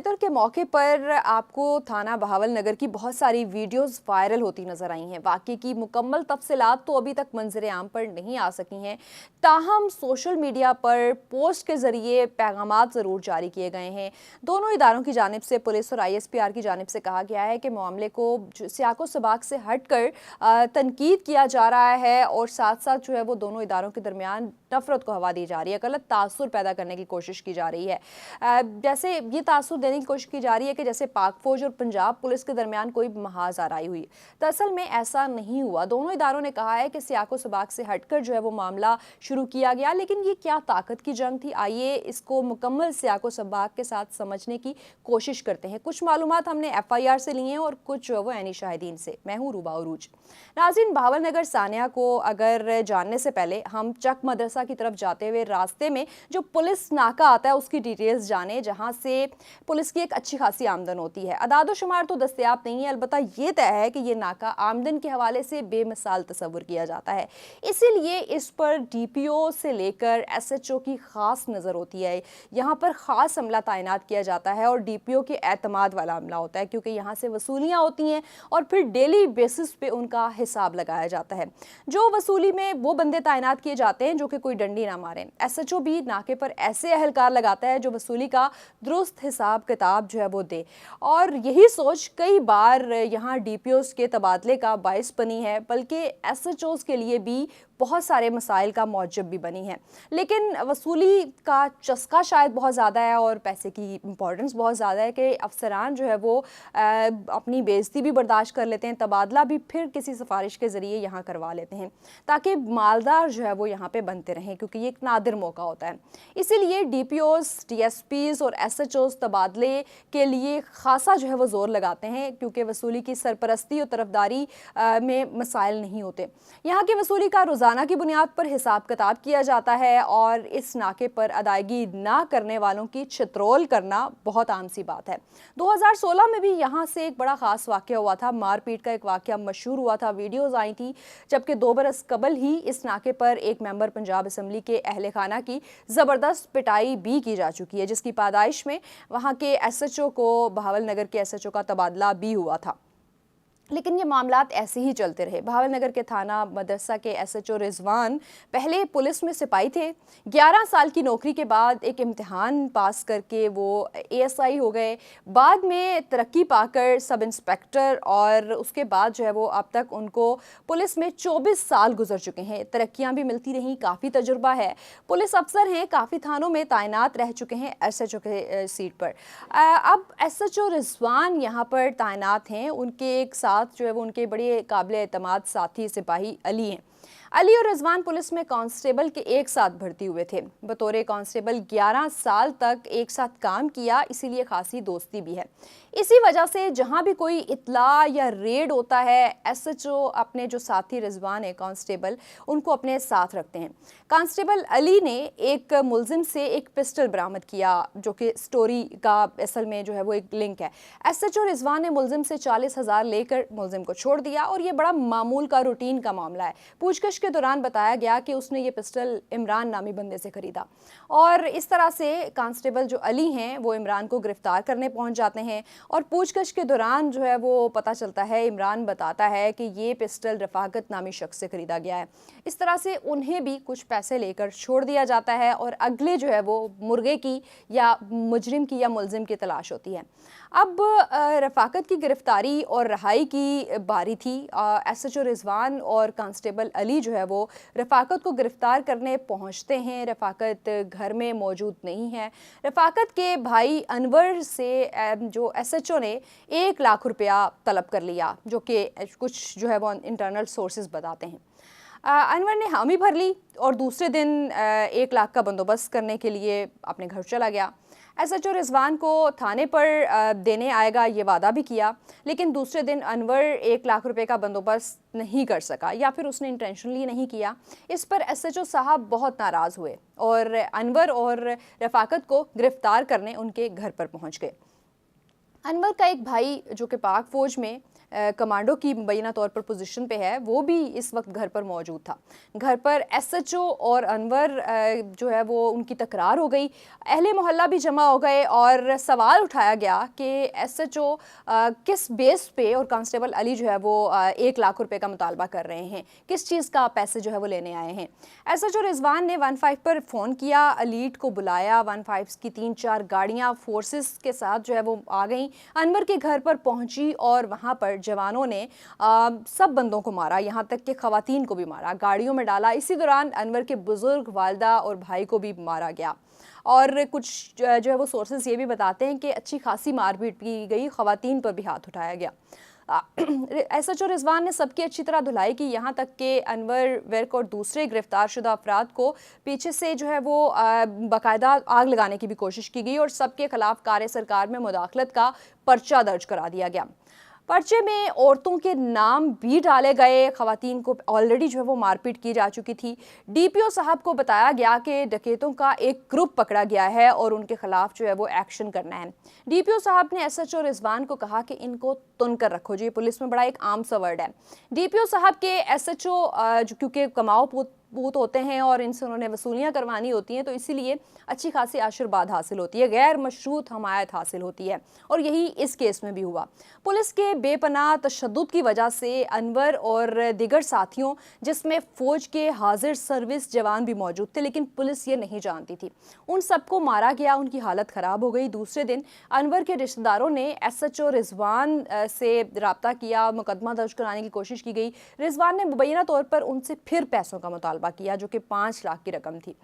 फितर के मौके पर आपको थाना बहावल नगर की बहुत सारी वीडियोस वायरल होती नजर आई हैं। वाकई की मुकम्मल तफसीलात तो अभी तक मंजर आम पर नहीं आ सकी हैं, ताहम सोशल मीडिया पर पोस्ट के जरिए पैगामात ज़रूर जारी किए गए हैं। दोनों इदारों की जानिब से, पुलिस और ISPR की जानिब से कहा गया है कि मामले को सियाको सबाक से हट कर तनकीद किया जा रहा है और साथ साथ जो है वो दोनों इदारों के दरमियान नफरत को हवा दी जा रही है, गलत तासुर पैदा करने की कोशिश की जा रही है। जैसे ये तासुर देने की कोशिश की जा रही है कि जैसे पाक फौज और पंजाब पुलिस के दरमियान कोई महाज आराई हुई। दरअसल में ऐसा नहीं हुआ। दोनों इदारों ने कहा है कि सियाको सबाक से हटकर जो है वो मामला शुरू किया गया, लेकिन ये क्या ताकत की जंग थी, आइए इसको मुकम्मल सियाको सबाक के साथ समझने की कोशिश करते हैं। कुछ मालूमात हमने FIR से लिए हैं और कुछ जो है वो ऐनी शाहिदीन से। मैं हूँ रूबा उरूज। नाज़रीन, बहावल नगर सानिया को अगर जानने से पहले हम चक मदरसा की तरफ जाते हुए रास्ते में जो पुलिस नाका आता है उसकी डिटेल्स जाने, जहां से पुलिस की एक अच्छी खासी आमदन होती है। अदादो शुमार तो दस्तयाब नहीं है, अलबत्ता ये तय है कि ये नाका आमदन के हवाले से बेमिसाल तस्वुर किया जाता है। इसीलिए इस पर DPO से लेकर SHO की खास नज़र होती है। यहाँ पर ख़ास अमला तैनात किया जाता है और DPO के एतमाद वाला अमला होता है, क्योंकि यहाँ से वसूलियाँ होती हैं और फिर डेली बेसिस पे उनका हिसाब लगाया जाता है। जो वसूली में वो बंदे तैनात किए जाते हैं जो कि कोई डंडी ना मारें। SHO भी नाके पर ऐसे अहलकार लगाता है जो वसूली का दुरुस्त हिसाब किताब जो है वो दे, और यही सोच कई बार यहाँ DPOs के तबादले का बायस बनी है, बल्कि SHOs के लिए भी बहुत सारे मसाइल का मौजब भी बनी है। लेकिन वसूली का चस्का शायद बहुत ज़्यादा है और पैसे की इंपॉर्टेंस बहुत ज़्यादा है कि अफसरान जो है वो अपनी बेइज्जती भी बर्दाश्त कर लेते हैं, तबादला भी फिर किसी सिफारिश के ज़रिए यहाँ करवा लेते हैं ताकि मालदार जो है वो यहाँ पे बनते रहें, क्योंकि ये एक नादिर मौका होता है। इसीलिए DPOs, DSPs और SHOs तबादले के लिए खासा जो है वो ज़ोर लगाते हैं, क्योंकि वसूली की सरपरस्ती और तरफदारी में मसाइल नहीं होते। यहाँ की वसूली का रोज़ाना की बुनियाद पर हिसाब किताब किया जाता है और इस नाके पर अदायगी ना करने वालों की छितरोल करना बहुत आम सी बात है। 2016 में भी यहाँ से एक बड़ा खास वाक़या हुआ था। मारपीट का एक वाक़या मशहूर हुआ था, वीडियोज़ आई थी, जबकि 2 बरस कबल ही इस नाके पर एक मेंबर पंजाब असम्बली के अहले खाना की ज़बरदस्त पिटाई भी की जा चुकी है, जिसकी पैदाइश में वहाँ के SHO को बहावल नगर के SHO का तबादला भी हुआ था। लेकिन ये मामलात ऐसे ही चलते रहे। बहावल नगर के थाना मदरसा के SHO रिजवान पहले पुलिस में सिपाही थे। 11 साल की नौकरी के बाद एक इम्तिहान पास करके वो ASI हो गए। बाद में तरक्की पाकर सब इंस्पेक्टर, और उसके बाद जो है वो अब तक उनको पुलिस में 24 साल गुजर चुके हैं। तरक्कियाँ भी मिलती रहीं, काफ़ी तजुर्बा है। पुलिस अफसर हैं, काफ़ी थानों में तैनात रह चुके हैं SHO के सीट पर। अब SHO रिजवान यहाँ पर तैनात हैं। उनके एक साथ जो है वो उनके बड़े काबिल एतमाद साथी सिपाही अली हैं। अली और रिजवान पुलिस में कांस्टेबल के एक साथ भर्ती हुए थे। बतौर कांस्टेबल 11 साल तक एक साथ काम किया, इसीलिए खासी दोस्ती भी है। इसी वजह से जहां भी कोई इत्ला या रेड होता है, SHO अपने जो साथी रिजवान है कांस्टेबल, उनको अपने साथ रखते हैं। कांस्टेबल अली ने एक मुलजिम से एक पिस्टल बरामद किया, जो कि स्टोरी का असल में जो है वो एक लिंक है। SHO रिजवान ने मुलजिम से 40,000 लेकर मुलजिम को छोड़ दिया, और ये बड़ा मामूल का रूटीन का मामला है। पूछताछ के दौरान बताया गया कि उसने ये पिस्टल इमरान नामी बंदे से खरीदा, और इस तरह से कांस्टेबल जो अली हैं वो इमरान को गिरफ्तार करने पहुंच जाते हैं। और पूछताछ के दौरान जो है वो पता चलता है, इमरान बताता है कि ये पिस्टल रफाकत नामी शख्स से खरीदा गया है। इस तरह से उन्हें भी कुछ पैसे लेकर छोड़ दिया जाता है, और अगले जो है वो मुर्गे की या मुजरिम की या मुलजिम की तलाश होती है। अब रफाकत की गिरफ्तारी और रहाई की बारी थी। SHO रिजवान और कांस्टेबल अली जो है वो रफाकत को गिरफ्तार करने पहुंचते हैं। रफाकत घर में मौजूद नहीं है। रफाकत के भाई अनवर से जो SHO ने 1 लाख रुपया तलब कर लिया, जो कि कुछ जो है वो इंटरनल सोर्सेज बताते हैं। अनवर ने हामी भर ली और दूसरे दिन 1 लाख का बंदोबस्त करने के लिए अपने घर चला गया। SHO रिजवान को थाने पर देने आएगा ये वादा भी किया, लेकिन दूसरे दिन अनवर 1 लाख रुपए का बंदोबस्त नहीं कर सका, या फिर उसने इंटेंशनली नहीं किया। इस पर SHO साहब बहुत नाराज़ हुए और अनवर और रफाकत को गिरफ्तार करने उनके घर पर पहुंच गए। अनवर का एक भाई जो कि पाक फौज में कमांडो की मुबैना तौर पर पोजीशन पे है, वो भी इस वक्त घर पर मौजूद था। घर पर एसएचओ और अनवर जो है वो उनकी तकरार हो गई, अहले मोहल्ला भी जमा हो गए और सवाल उठाया गया कि एसएचओ किस बेस पे और कांस्टेबल अली जो है वो 1 लाख रुपए का मुतालबा कर रहे हैं, किस चीज़ का पैसे जो है वो लेने आए हैं। एसएचओ रिजवान ने 15 पर फ़ोन किया, अलीट को बुलाया, 15 की 3-4 गाड़ियाँ फोर्सेस के साथ जो है वो आ गई, अनवर के घर पर पहुंची और वहां पर जवानों ने सब बंदों को मारा, यहाँ तक कि खवातीन को भी मारा, गाड़ियों में डाला। इसी दौरान अनवर के बुजुर्ग, वालदा और भाई को भी मारा गया। और कुछ जो है वो सोर्सेज ये भी बताते हैं कि अच्छी खासी मारपीट की गई, खवातीन पर भी हाथ उठाया गया। एसएचओ रिजवान ने सबकी अच्छी तरह धुलाई की, यहाँ तक कि अनवर, विर्क और दूसरे गिरफ्तार शुदा अफराद को पीछे से जो है वो बाकायदा आग लगाने की भी कोशिश की गई और सबके खिलाफ कार्य सरकार में मुदाखलत का पर्चा दर्ज करा दिया गया। पर्चे में औरतों के नाम भी डाले गए, खवातीन को ऑलरेडी जो है वो मारपीट की जा चुकी थी। डीपीओ साहब को बताया गया कि डकैतों का एक ग्रुप पकड़ा गया है और उनके खिलाफ जो है वो एक्शन करना है। डीपीओ साहब ने एसएचओ रिजवान को कहा कि इनको तुन कर रखो जी, पुलिस में बड़ा एक आम सा वर्ड है। डीपीओ साहब के एसएचओ क्योंकि कमाओ पूत होते हैं और इनसे उन्होंने वसूलियाँ करवानी होती हैं, तो इसीलिए अच्छी खासी आशीर्वाद हासिल होती है, गैर मशरूत हमायत हासिल होती है, और यही इस केस में भी हुआ। पुलिस के बेपनाह तशद्दुद की वजह से अनवर और दिगर साथियों, जिसमें फ़ौज के हाजिर सर्विस जवान भी मौजूद थे, लेकिन पुलिस ये नहीं जानती थी, उन सबको मारा गया, उनकी हालत ख़राब हो गई। दूसरे दिन अनवर के रिश्तेदारों ने एसएचओ रिजवान से रब्ता किया, मुकदमा दर्ज कराने की कोशिश की गई। रिजवान ने मुबैना तौर पर उनसे फिर पैसों का मुतालबा किया, जो कि 5 लाख की रकम थी।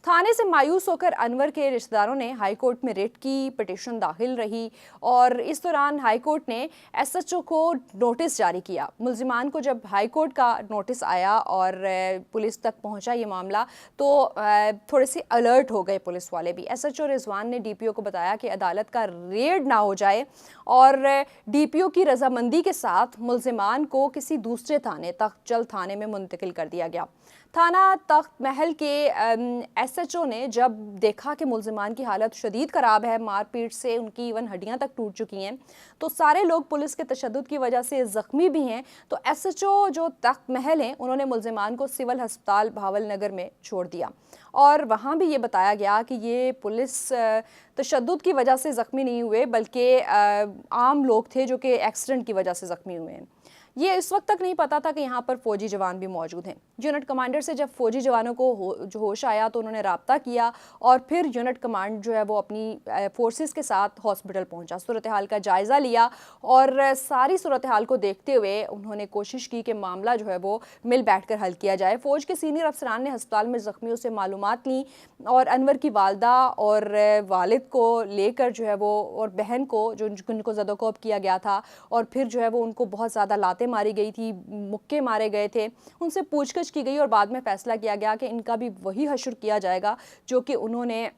थाने से मायूस होकर अनवर के रिश्तेदारों ने हाई कोर्ट में रिट की, पिटीशन दाखिल रही और इस दौरान हाई कोर्ट ने एसएचओ को नोटिस जारी किया। मुल्जिमान को जब हाई कोर्ट का नोटिस आया और पुलिस तक पहुंचा ये मामला, तो थोड़े से अलर्ट हो गए पुलिस वाले भी। एसएचओ रिजवान ने डीपीओ को बताया कि अदालत का रेड ना हो जाए और डीपीओ की रजामंदी के साथ मुल्जिमान को किसी दूसरे थाने, तख्त जल थाने में मुंतकिल कर दिया गया। थाना तख्त महल के एसएचओ ने जब देखा कि मुल्जिमान की हालत शदीद ख़राब है, मारपीट से उनकी इवन हड्डियां तक टूट चुकी हैं, तो सारे लोग पुलिस के तशद्दुद की वजह से ज़ख्मी भी हैं, तो एसएचओ जो तख्त महल हैं उन्होंने मुल्जिमान को सिविल अस्पताल भावल नगर में छोड़ दिया और वहाँ भी ये बताया गया कि ये पुलिस तशद्दुद की वजह से ज़ख्मी नहीं हुए, बल्कि आम लोग थे जो कि एक्सीडेंट की वजह से ज़ख्मी हुए हैं। ये इस वक्त तक नहीं पता था कि यहाँ पर फौजी जवान भी मौजूद हैं। यूनिट कमांडर से जब फौजी जवानों को जो होश आया तो उन्होंने रब्ता किया और फिर यूनिट कमांड जो है वो अपनी फोर्सेस के साथ हॉस्पिटल पहुंचा, सूरत हाल का जायज़ा लिया और सारी सूरत हाल को देखते हुए उन्होंने कोशिश की कि मामला जो है वो मिल बैठ कर हल किया जाए। फ़ौज के सीनियर अफसरान ने अस्पताल में ज़ख्मियों से मालूमात ली और अनवर की वालदा और वालिद को लेकर जो है वो, और बहन को जो उनको ज़दोकोब किया गया था, और फिर जो है वो उनको बहुत ज़्यादा लातें मारी गई थी, मुक्के मारे गए थे, उनसे पूछताछ की गई और बाद में फैसला किया गया कि इनका भी वही हश्र किया जाएगा जो कि उन्होंने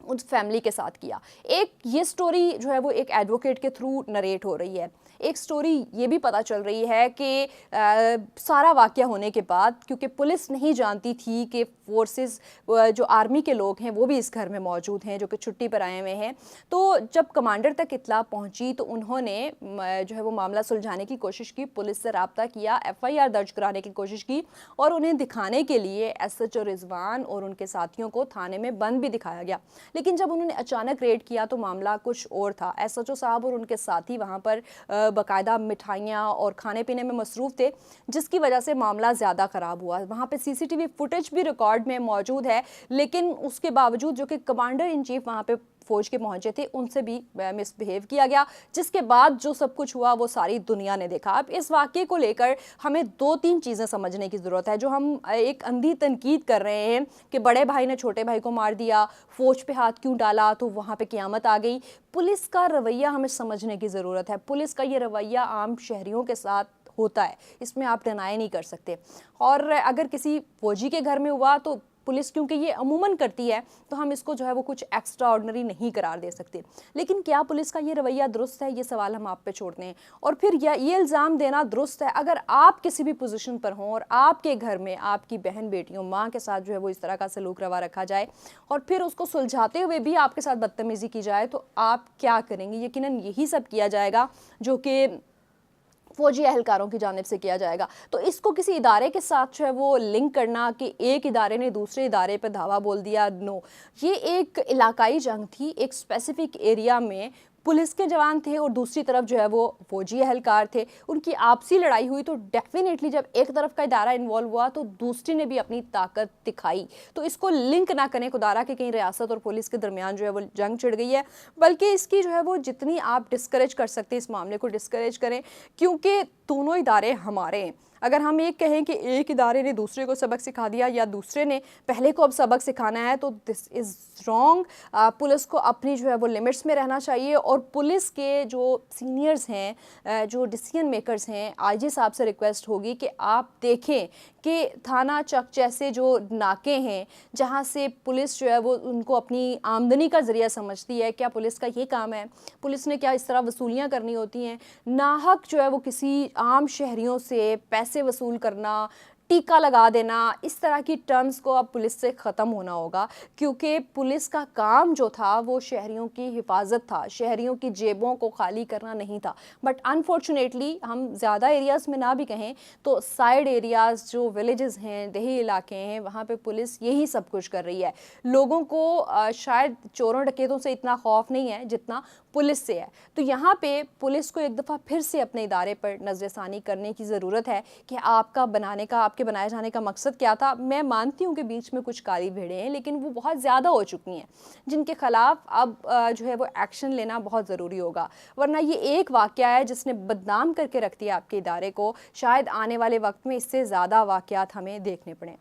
उस फैमिली के साथ किया। एक ये स्टोरी जो है वो एक एडवोकेट के थ्रू नरेट हो रही है। एक स्टोरी ये भी पता चल रही है कि सारा वाक़या होने के बाद, क्योंकि पुलिस नहीं जानती थी कि फोर्सेस जो आर्मी के लोग हैं वो भी इस घर में मौजूद हैं जो कि छुट्टी पर आए हुए हैं, तो जब कमांडर तक इत्तला पहुंची तो उन्होंने जो है वो मामला सुलझाने की कोशिश की, पुलिस से रब्ता किया, एफआईआर दर्ज कराने की कोशिश की और उन्हें दिखाने के लिए एसएचओ रिजवान और उनके साथियों को थाने में बंद भी दिखाया गया। लेकिन जब उन्होंने अचानक रेड किया तो मामला कुछ और था। एसएचओ साहब और उनके साथी वहाँ पर बाकायदा मिठाइयाँ और खाने पीने में मसरूफ़ थे, जिसकी वजह से मामला ज़्यादा ख़राब हुआ। वहाँ पे सीसीटीवी फुटेज भी रिकॉर्ड में मौजूद है, लेकिन उसके बावजूद जो कि कमांडर इन चीफ वहाँ पे फौज के पहुंचे थे उनसे भी मिसबिहेव किया गया, जिसके बाद जो सब कुछ हुआ वो सारी दुनिया ने देखा। अब इस वाक़े को लेकर हमें 2-3 चीज़ें समझने की ज़रूरत है। जो हम एक अंधी तनकीद कर रहे हैं कि बड़े भाई ने छोटे भाई को मार दिया, फ़ौज पे हाथ क्यों डाला, तो वहाँ पे क़यामत आ गई। पुलिस का रवैया हमें समझने की ज़रूरत है। पुलिस का ये रवैया आम शहरियों के साथ होता है, इसमें आप डिनाई नहीं कर सकते। और अगर किसी फौजी के घर में हुआ तो पुलिस, क्योंकि ये अमूमन करती है, तो हम इसको जो है वो कुछ एक्स्ट्रा ऑर्डिनरी नहीं करार दे सकते। लेकिन क्या पुलिस का ये रवैया दुरुस्त है, ये सवाल हम आप पे छोड़ते हैं। और फिर ये इल्ज़ाम देना दुरुस्त है अगर आप किसी भी पोजीशन पर हों और आपके घर में आपकी बहन बेटियों माँ के साथ जो है वो इस तरह का सलूक रवा रखा जाए और फिर उसको सुलझाते हुए भी आपके साथ बदतमीज़ी की जाए, तो आप क्या करेंगे? यकीनन यही सब किया जाएगा जो कि फौजी एहलकारों की जानिब से किया जाएगा। तो इसको किसी इदारे के साथ जो है वो लिंक करना कि एक इदारे ने दूसरे इदारे पर धावा बोल दिया, नो। ये एक इलाकाई जंग थी, एक स्पेसिफिक एरिया में पुलिस के जवान थे और दूसरी तरफ जो है वो फौजी एहलकार थे, उनकी आपसी लड़ाई हुई। तो डेफिनेटली जब एक तरफ का इदारा इन्वॉल्व हुआ तो दूसरी ने भी अपनी ताकत दिखाई। तो इसको लिंक ना करें खुदारा कि कहीं रियासत और पुलिस के दरमियान जो है वो जंग छिड़ गई है, बल्कि इसकी जो है वो जितनी आप डिस्करेज कर सकते हैं इस मामले को डिस्करेज करें, क्योंकि दोनों इदारे हमारे हैं। अगर हम एक कहें कि एक इदारे ने दूसरे को सबक सिखा दिया या दूसरे ने पहले को अब सबक सिखाना है, तो दिस इज़ रॉन्ग। पुलिस को अपनी जो है वो लिमिट्स में रहना चाहिए और पुलिस के जो सीनियर्स हैं, जो डिसीजन मेकर्स हैं, आईजी साहब से रिक्वेस्ट होगी कि आप देखें कि थाना चक जैसे जो नाके हैं जहाँ से पुलिस जो है वो उनको अपनी आमदनी का ज़रिया समझती है, क्या पुलिस का ये काम है? पुलिस ने क्या इस तरह वसूलियाँ करनी होती हैं? नाहक जो है वो किसी आम शहरियों से पैसे वसूल करना, टीका लगा देना, इस तरह की टर्म्स को अब पुलिस से ख़त्म होना होगा, क्योंकि पुलिस का काम जो था वो शहरियों की हिफाजत था, शहरियों की जेबों को खाली करना नहीं था। बट अनफॉर्चुनेटली हम ज़्यादा एरियाज़ में ना भी कहें तो साइड एरियाज़ जो विलेजेस हैं, देही इलाके हैं, वहाँ पे पुलिस यही सब कुछ कर रही है। लोगों को शायद चोरों डकैतों से इतना खौफ नहीं है जितना पुलिस से है। तो यहाँ पे पुलिस को एक दफ़ा फिर से अपने इदारे पर नज़रसानी करने की ज़रूरत है कि आपके बनाए जाने का मकसद क्या था। मैं मानती हूँ कि बीच में कुछ काली भेड़ें हैं, लेकिन वो बहुत ज़्यादा हो चुकी हैं जिनके ख़िलाफ़ अब जो है वो एक्शन लेना बहुत ज़रूरी होगा। वरना ये एक वाक़या है जिसने बदनाम करके रख दिया आपके इदारे को। शायद आने वाले वक्त में इससे ज़्यादा वाक़यात हमें देखने पड़ें।